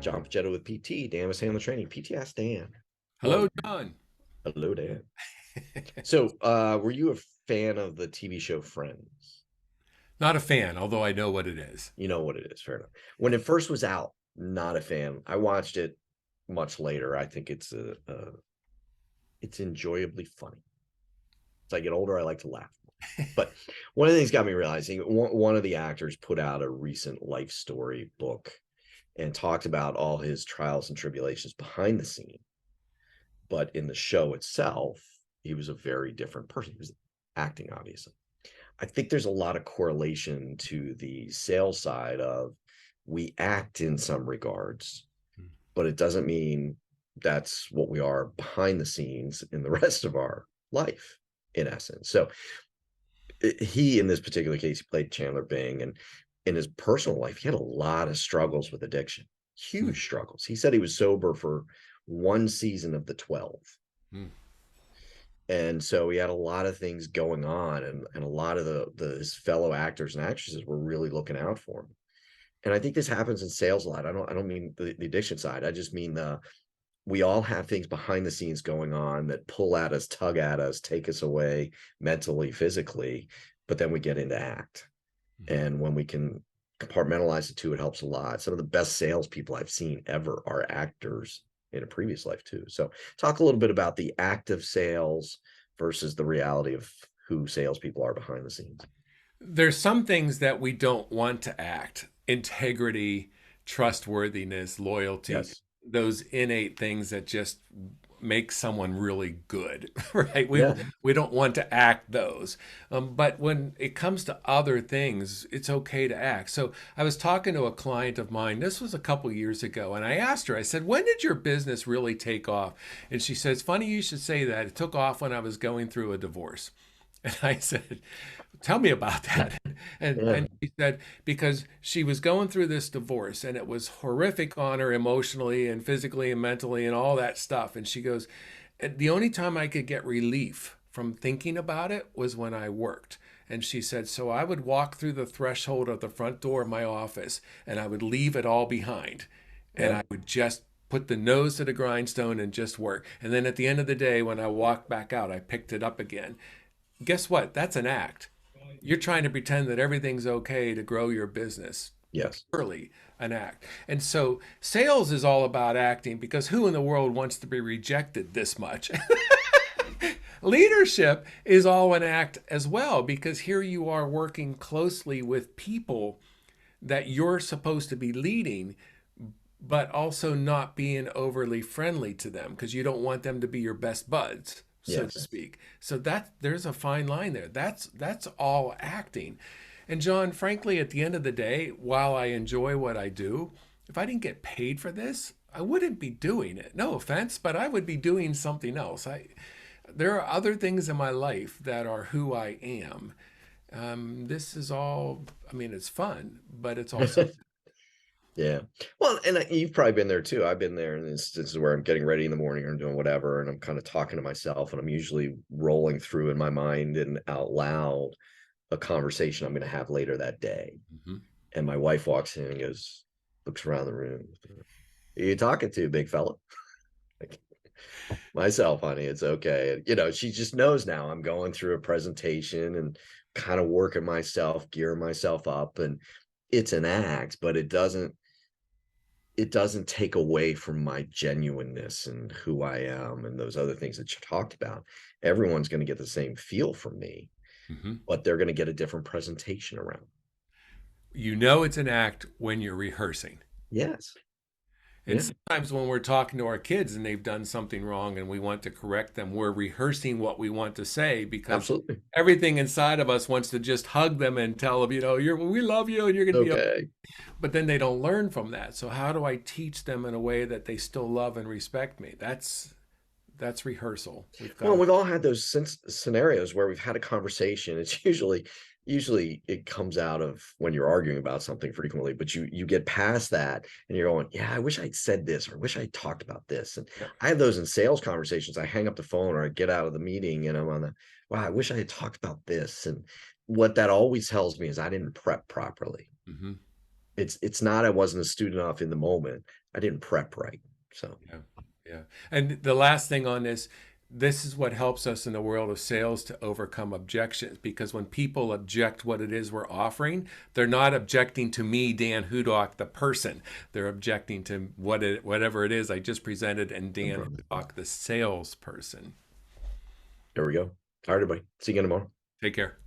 John Pagetto with PT. Dan was handling training. PT Ask Dan. Hello, One. John. Hello, Dan. So, were you a fan of the TV show Friends? Not a fan, although I know what it is. You know what it is, fair enough. When it first was out, not a fan. I watched it much later. I think it's enjoyably funny. As I get older, I like to laugh. But one of the things got me realizing one of the actors put out a recent life story book and talked about all his trials and tribulations behind the scene. But in the show itself, he was a very different person. He was acting, obviously. I think there's a lot of correlation to the sales side of we act in some regards, but it doesn't mean that's what we are behind the scenes in the rest of our life, in essence. So he, in this particular case, he played Chandler Bing, and in his personal life, he had a lot of struggles with addiction, Hmm. huge struggles. He said he was sober for one season of the 12. Hmm. And so he had a lot of things going on, and a lot of his fellow actors and actresses were really looking out for him. And I think this happens in sales a lot. I don't mean the addiction side. I just mean we all have things behind the scenes going on that pull at us, tug at us, take us away mentally, physically, but then we get into act. Mhm. And when we can compartmentalize the two, it helps a lot. Some of the best salespeople I've seen ever are actors in a previous life too. So talk a little bit about the act of sales versus the reality of who salespeople are behind the scenes. There's some things that we don't want to act. Integrity, trustworthiness, loyalty, Yes. those innate things that just make someone really good, right? We Yeah. we don't want to act those. But when it comes to other things, it's okay to act. So I was talking to a client of mine. This was a couple years ago, and I asked her, I said, "When did your business really take off?" And she says, "Funny you should say that. It took off when I was going through a divorce." And I said, "Tell me about that." Yeah. And she said because she was going through this divorce and it was horrific on her emotionally and physically and mentally and all that stuff. And she goes, the only time I could get relief from thinking about it was when I worked. And she said, so I would walk through the threshold of the front door of my office and I would leave it all behind. And Yeah. I would just put the nose to the grindstone and just work. And then at the end of the day, when I walked back out, I picked it up again. Guess what? That's an act. You're trying to pretend that everything's okay to grow your business. Yes. Purely an act. And so sales is all about acting because who in the world wants to be rejected this much? Leadership is all an act as well because here you are working closely with people that you're supposed to be leading, but also not being overly friendly to them because you don't want them to be your best buds, so to Yes. speak. So that there's a fine line there. That's all acting. And John, frankly, at the end of the day, while I enjoy what I do, if I didn't get paid for this, I wouldn't be doing it. No offense, but I would be doing something else. There are other things in my life that are who I am. This is all, I mean, it's fun, but it's also, Yeah. Well, and you've probably been there too. I've been there, and this is where I'm getting ready in the morning or I'm doing whatever, and I'm kind of talking to myself, and I'm usually rolling through in my mind and out loud a conversation I'm going to have later that day. Mhm. And my wife walks in and goes, looks around the room. Who are you talking to, big fella? Like, myself, honey, it's okay. And, she just knows now I'm going through a presentation and kind of working myself, gearing myself up. And it's an act, but it doesn't take away from my genuineness and who I am and those other things that you talked about. Everyone's going to get the same feel from me, Mhm. but they're going to get a different presentation around. You know it's an act when you're rehearsing. Yes. And Yeah, sometimes when we're talking to our kids and they've done something wrong and we want to correct them, we're rehearsing what we want to say because absolutely. everything inside of us wants to just hug them and tell them, we love you and you're going to be okay. Okay. But then they don't learn from that. So how do I teach them in a way that they still love and respect me? That's rehearsal. We've got Well, to. we've all had those scenarios where we've had a conversation. It's usually it comes out of when you're arguing about something frequently, but you get past that and you're going, yeah, I wish I'd said this, or I wish I talked about this. And Yeah. I have those in sales conversations. I hang up the phone or I get out of the meeting and I'm on the, wow, I wish I had talked about this. And what that always tells me is I didn't prep properly. Hmm. It's not I wasn't astute enough in the moment. I didn't prep right. So Yeah, yeah. And the last thing on this, this is what helps us in the world of sales to overcome objections. Because when people object what it is we're offering, they're not objecting to me, Dan Hudock, the person. They're objecting to whatever it is I just presented, and no Dan problem. Hudock, the salesperson. There we go. All right, everybody. See you again tomorrow. Take care.